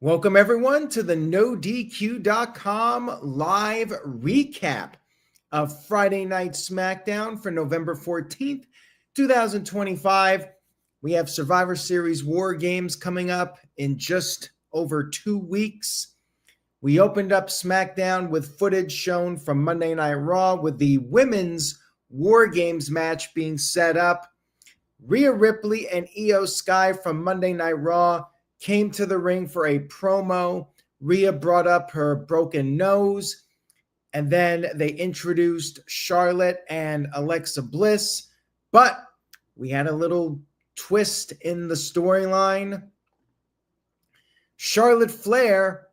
Welcome, everyone, to the NoDQ.com live recap of Friday Night SmackDown for November 14th, 2025. We have Survivor Series War Games coming up in just over 2 weeks. We opened up SmackDown with footage shown from Monday Night Raw with the Women's War Games match being set up. Rhea Ripley and Io Sky from Monday Night Raw came to the ring for a promo. Rhea brought up her broken nose, and then they introduced Charlotte and Alexa Bliss. But we had a little twist in the storyline. Charlotte Flair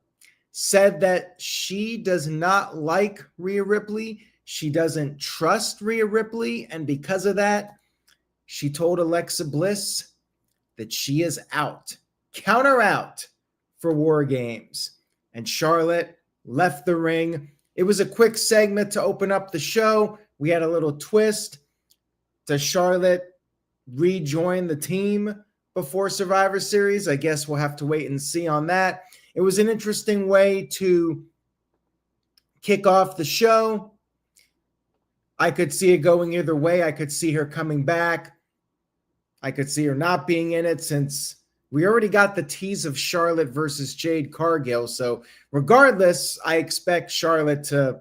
said that she does not like Rhea Ripley. She doesn't trust Rhea Ripley, and because of that, she told Alexa Bliss that she is out. Count her out for War Games. And Charlotte left the ring. It was a quick segment to open up the show. We had a little twist. Does Charlotte rejoin the team before Survivor Series? I guess we'll have to wait and see on that. It was an interesting way to kick off the show. I could see it going either way. I could see her coming back. I could see her not being in it since we already got the tease of Charlotte versus Jade Cargill. So regardless, I expect Charlotte to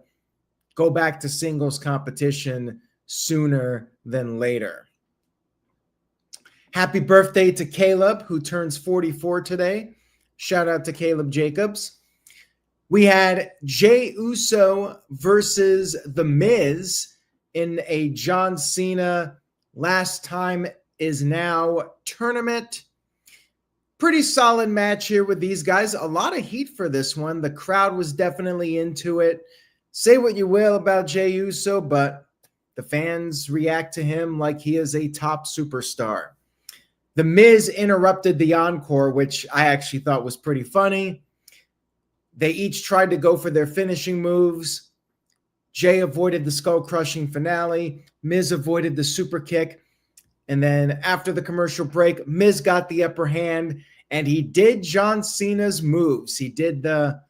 go back to singles competition sooner than later. Happy birthday to Caleb, who turns 44 today. Shout out to Caleb Jacobs. We had Jey Uso versus The Miz in a John Cena Last Time Is Now tournament. Pretty solid match here with these guys. A lot of heat for this one. The crowd was definitely into it. Say what you will about Jey Uso, but the fans react to him like he is a top superstar. The Miz interrupted the encore, which I actually thought was pretty funny. They each tried to go for their finishing moves. Jey avoided the skull-crushing finale. Miz avoided the super kick. And then after the commercial break, Miz got the upper hand, and he did John Cena's moves. He did the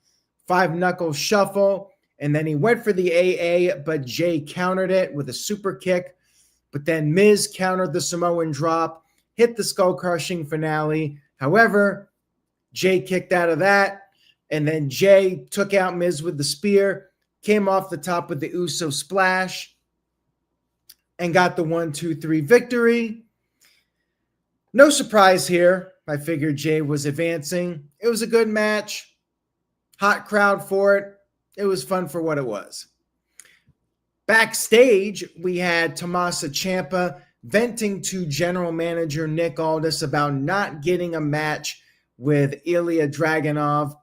5-knuckle shuffle, and then he went for the AA, but Jey countered it with a super kick. But then Miz countered the Samoan drop, hit the skull-crushing finale. However, Jey kicked out of that, and then Jey took out Miz with the spear, came off the top with the Uso splash, and got the 1-2-3 victory. No surprise here. I figured Jey was advancing. It was a good match. Hot crowd for it. It was fun for what it was. Backstage, we had Tommaso Ciampa venting to general manager Nick Aldis about not getting a match with Ilya Dragunov.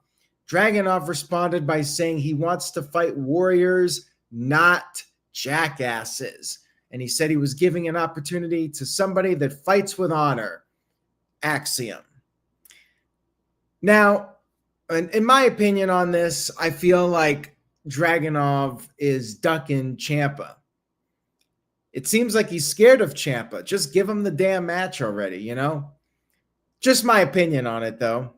Dragunov responded by saying he wants to fight warriors, not jackasses. And he said he was giving an opportunity to somebody that fights with honor, Axiom. Now, in my opinion on this, I feel like Dragunov is ducking Ciampa. It seems like he's scared of Ciampa. Just give him the damn match already, you know? Just my opinion on it, though.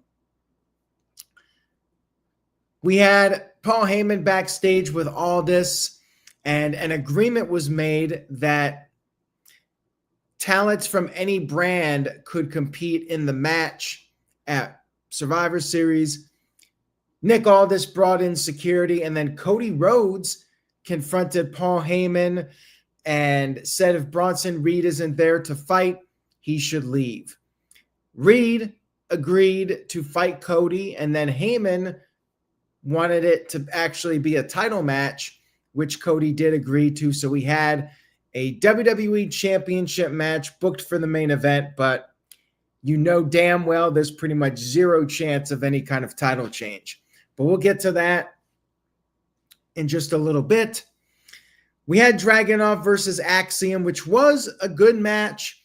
We had Paul Heyman backstage with Aldis, and an agreement was made that talents from any brand could compete in the match at Survivor Series. Nick Aldis brought in security, and then Cody Rhodes confronted Paul Heyman and said if Bronson Reed isn't there to fight, he should leave. Reed agreed to fight Cody, and then Heyman wanted it to actually be a title match, which Cody did agree to. So we had a WWE Championship match booked for the main event, but you know damn well there's pretty much zero chance of any kind of title change. But we'll get to that in just a little bit. We had Dragunov versus Axiom, which was a good match,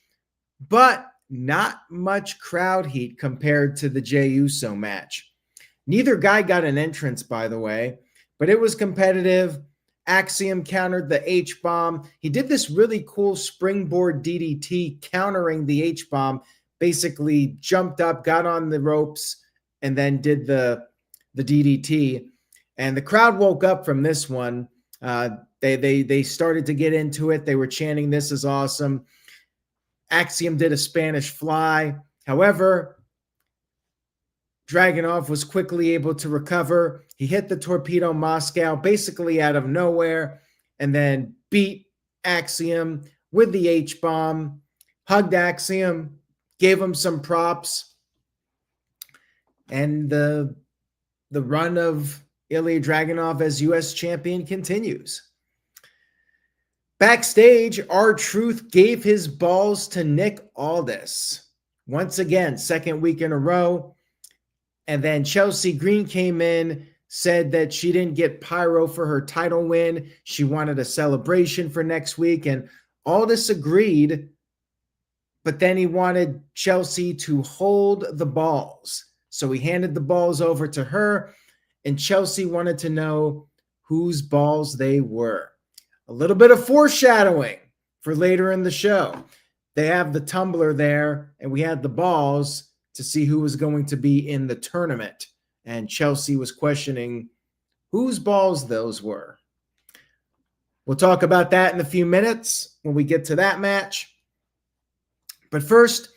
but not much crowd heat compared to the Jey Uso match. Neither guy got an entrance, by the way, but it was competitive. Axiom countered the H-bomb. He did this really cool springboard DDT countering the H-bomb, basically jumped up, got on the ropes, and then did the DDT. And the crowd woke up from this one. They started to get into it. They were chanting, "This is awesome." Axiom did a Spanish fly. However, Dragunov was quickly able to recover. He hit the Torpedo Moscow basically out of nowhere and then beat Axiom with the H-bomb, hugged Axiom, gave him some props, and the run of Ilya Dragunov as U.S. champion continues. Backstage, R-Truth gave his balls to Nick Aldis. Once again, second week in a row. And then Chelsea Green came in, said that she didn't get pyro for her title win. She wanted a celebration for next week. And Aldis agreed, but then he wanted Chelsea to hold the balls. So he handed the balls over to her, and Chelsea wanted to know whose balls they were. A little bit of foreshadowing for later in the show. They have the tumbler there, and we had the balls to see who was going to be in the tournament. And Chelsea was questioning whose balls those were. We'll talk about that in a few minutes when we get to that match. But first,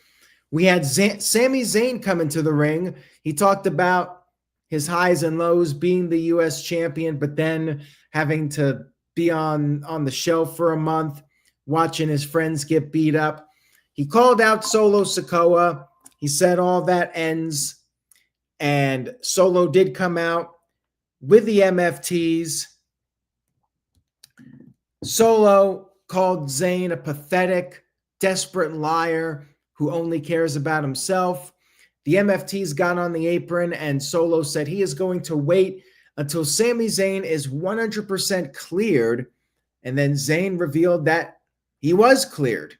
we had Sami Zayn come into the ring. He talked about his highs and lows being the U.S. champion, but then having to be on the shelf for a month, watching his friends get beat up. He called out Solo Sikoa. He said all that ends, and Solo did come out with the MFTs. Solo called Zayn a pathetic, desperate liar who only cares about himself. The MFTs got on the apron, and Solo said he is going to wait until Sami Zayn is 100% cleared. And then Zayn revealed that he was cleared.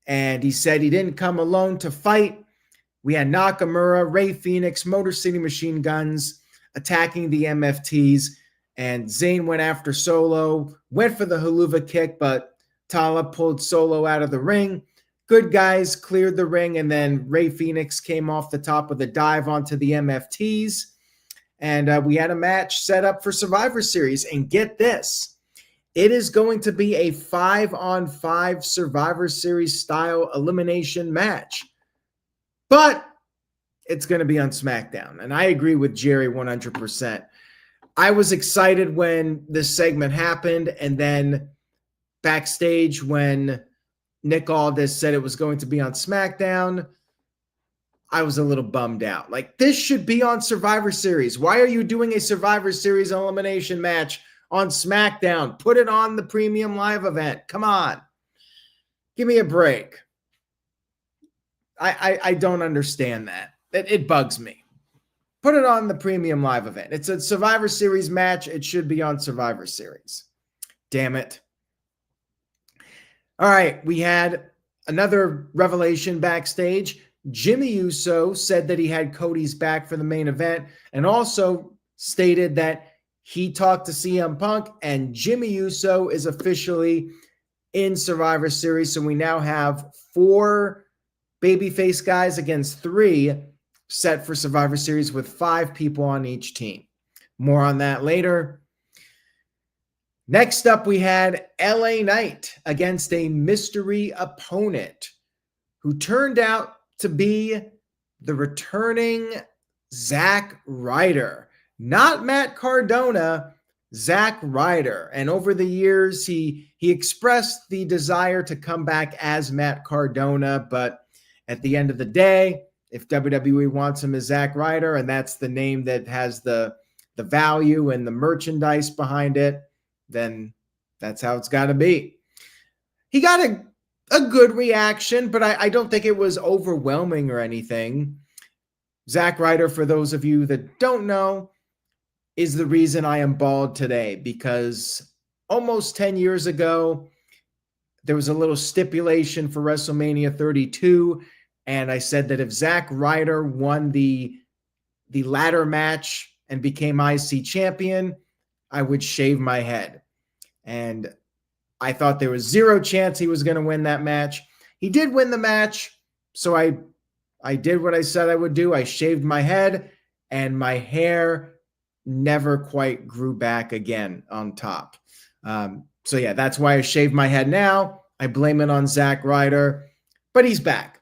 And he said he didn't come alone to fight. We had Nakamura, Rey Fenix, Motor City Machine Guns attacking the MFTs. And Zayn went after Solo, went for the haluva kick, but Tala pulled Solo out of the ring. Good guys cleared the ring, and then Rey Fenix came off the top with a dive onto the MFTs. And we had a match set up for Survivor Series. And get this, it is going to be a 5-on-5 Survivor Series style elimination match. But it's going to be on SmackDown. And I agree with Jerry 100%. I was excited when this segment happened. And then backstage when Nick Aldis said it was going to be on SmackDown, I was a little bummed out. Like, this should be on Survivor Series. Why are you doing a Survivor Series elimination match on SmackDown? Put it on the premium live event. Come on. Give me a break. I don't understand that. It bugs me. Put it on the premium live event. It's a Survivor Series match. It should be on Survivor Series. Damn it. All right, we had another revelation backstage. Jimmy Uso said that he had Cody's back for the main event, and also stated that he talked to CM Punk, and Jimmy Uso is officially in Survivor Series. So we now have 4 babyface guys against 3 set for Survivor Series with 5 people on each team. More on that later. Next up, we had LA Knight against a mystery opponent who turned out to be the returning Zack Ryder. Not Matt Cardona, Zack Ryder. And over the years, he expressed the desire to come back as Matt Cardona, but at the end of the day, if WWE wants him as Zack Ryder, and that's the name that has the value and the merchandise behind it, then that's how it's got to be. He got a good reaction, but I don't think it was overwhelming or anything. Zack Ryder, for those of you that don't know, is the reason I am bald today, because almost 10 years ago, there was a little stipulation for WrestleMania 32, and I said that if Zack Ryder won the ladder match and became IC champion, I would shave my head. And I thought there was 0 chance he was going to win that match. He did win the match, so I I did what I said I would do. I shaved my head, and my hair never quite grew back again on top. So yeah, that's why I shaved my head now. I blame it on Zack Ryder, but he's back.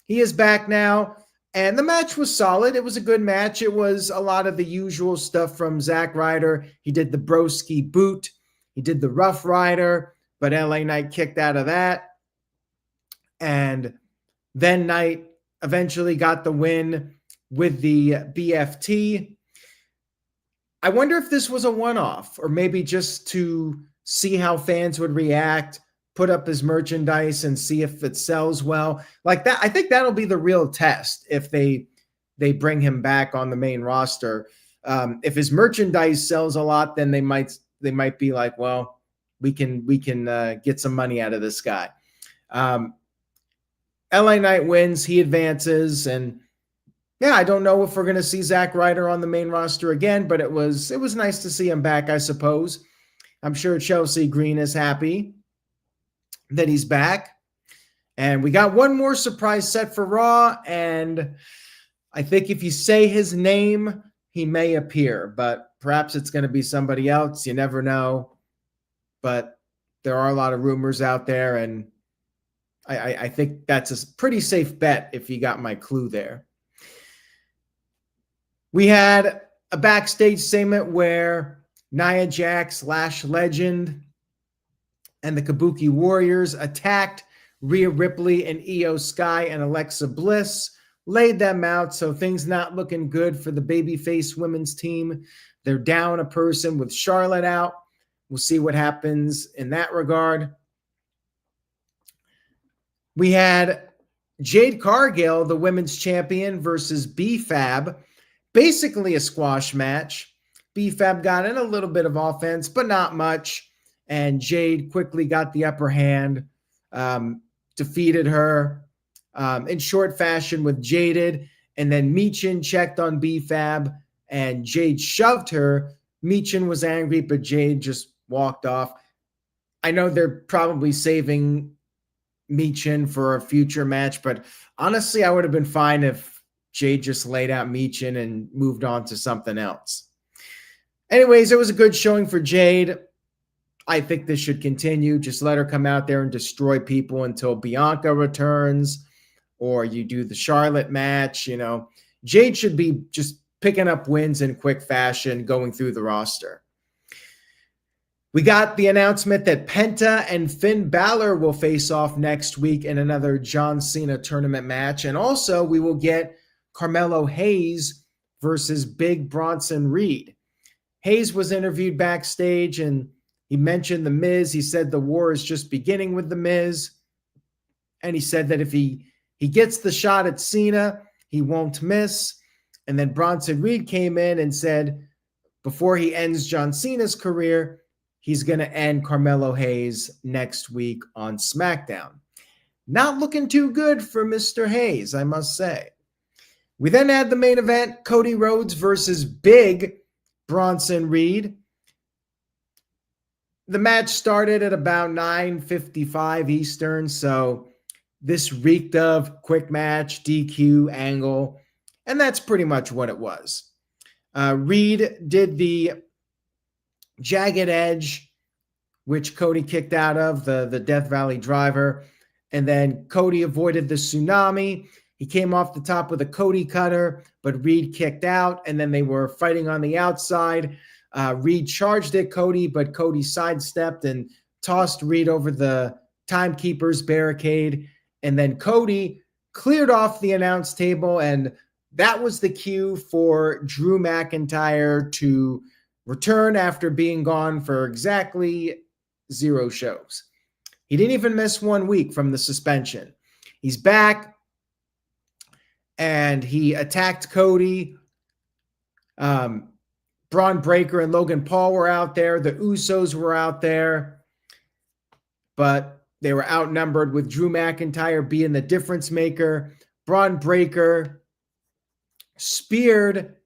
He is back now, and the match was solid. It was a good match. It was a lot of the usual stuff from Zack Ryder. He did the broski boot. He did the Rough Rider, but LA Knight kicked out of that. And then Knight eventually got the win with the BFT. I wonder if this was a one-off, or maybe just to see how fans would react, put up his merchandise and see if it sells well. Like that, I think that'll be the real test if they bring him back on the main roster. If his merchandise sells a lot, then they might be like, well, we can get some money out of this guy. LA Knight wins, he advances, and yeah, I don't know if we're going to see Zack Ryder on the main roster again, but it was nice to see him back, I suppose. I'm sure Chelsea Green is happy that he's back. And we got one more surprise set for Raw, and I think if you say his name, he may appear, but perhaps it's going to be somebody else. You never know. But there are a lot of rumors out there, and I think that's a pretty safe bet if you got my clue there. We had a backstage segment where Nia Jax, Lash Legend, and the Kabuki Warriors attacked Rhea Ripley and Io Sky and Alexa Bliss, laid them out, so things not looking good for the babyface women's team. They're down a person with Charlotte out. We'll see what happens in that regard. We had Jade Cargill, the women's champion, versus B-Fab. Basically a squash match. B-Fab got in a little bit of offense, but not much. And Jade quickly got the upper hand, defeated her in short fashion with Jaded. And then Michin checked on B-Fab, and Jade shoved her. Michin was angry, but Jade just walked off. I know they're probably saving Michin for a future match, but honestly, I would have been fine if Jade just laid out Michin and moved on to something else. Anyways, it was a good showing for Jade. I think this should continue. Just let her come out there and destroy people until Bianca returns, or you do the Charlotte match. You know, Jade should be just picking up wins in quick fashion going through the roster. We got the announcement that Penta and Finn Balor will face off next week in another John Cena tournament match. And also we will get Carmelo Hayes versus Big Bronson Reed. Hayes was interviewed backstage and he mentioned The Miz. He said the war is just beginning with The Miz. And he said that if he gets the shot at Cena, he won't miss. And then Bronson Reed came in and said before he ends John Cena's career, he's going to end Carmelo Hayes next week on SmackDown. Not looking too good for Mr. Hayes, I must say. We then had the main event, Cody Rhodes versus Big Bronson Reed. The match started at about 9:55 Eastern, so this reeked of quick match, DQ, angle, and that's pretty much what it was. Reed did the Jagged Edge, which Cody kicked out of, the Death Valley Driver, and then Cody avoided the tsunami. He came off the top with a Cody cutter, but Reed kicked out, and then they were fighting on the outside. Reed charged at Cody, but Cody sidestepped and tossed Reed over the timekeeper's barricade, and then Cody cleared off the announce table, and that was the cue for Drew McIntyre to return after being gone for exactly 0 shows. He didn't even miss 1 week from the suspension. He's back, and he attacked Cody. Braun Breaker and Logan Paul were out there. The Usos were out there, but they were outnumbered with Drew McIntyre being the difference maker. Braun Breaker speared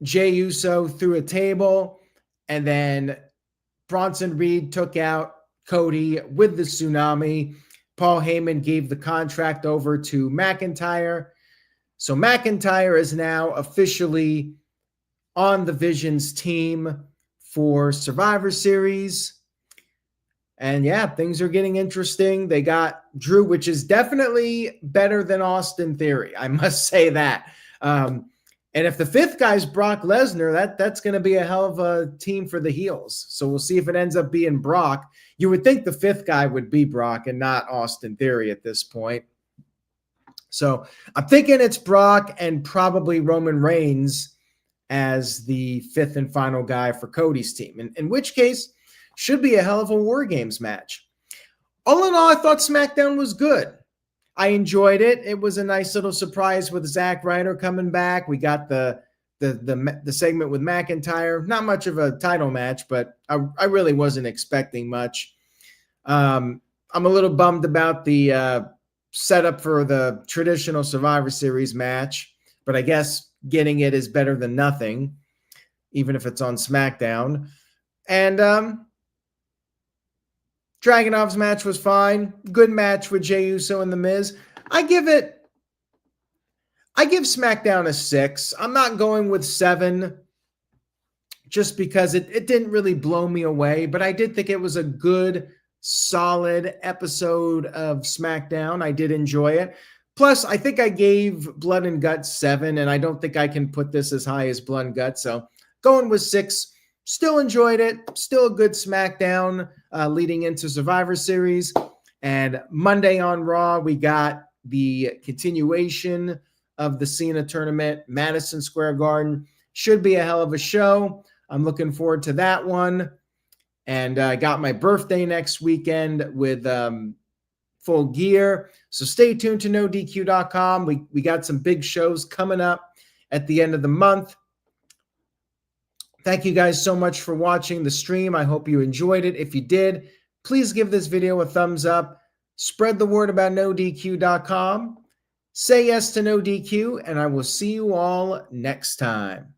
Jey Uso through a table, and then Bronson Reed took out Cody with the tsunami, Paul Heyman gave the contract over to McIntyre. So McIntyre is now officially on the Vision's team for Survivor Series. And yeah, things are getting interesting. They got Drew, which is definitely better than Austin Theory. I must say that. And if the fifth guy's Brock Lesnar, that's going to be a hell of a team for the heels. So we'll see if it ends up being Brock. You would think the fifth guy would be Brock and not Austin Theory at this point. So I'm thinking it's Brock and probably Roman Reigns as the fifth and final guy for Cody's team, in which case should be a hell of a War Games match. All in all, I thought SmackDown was good. I enjoyed it. It was a nice little surprise with Zack Ryder coming back. We got the segment with McIntyre. Not much of a title match, but I really wasn't expecting much. I'm a little bummed about the setup for the traditional Survivor Series match, but I guess getting it is better than nothing, even if it's on SmackDown. And Dragunov's match was fine. Good match with Jey Uso and The Miz. I give SmackDown a 6. I'm not going with 7 just because it didn't really blow me away, but I did think it was a good, solid episode of SmackDown. I did enjoy it. Plus, I think I gave Blood and Guts 7, and I don't think I can put this as high as Blood and Guts. So going with 6. Still enjoyed it. Still a good SmackDown leading into Survivor Series. And Monday on Raw, we got the continuation of the Cena tournament, Madison Square Garden. Should be a hell of a show. I'm looking forward to that one. And I got my birthday next weekend with Full Gear. So stay tuned to NoDQ.com. We got some big shows coming up at the end of the month. Thank you guys so much for watching the stream. I hope you enjoyed it. If you did, please give this video a thumbs up. Spread the word about NoDQ.com. Say yes to NoDQ, and I will see you all next time.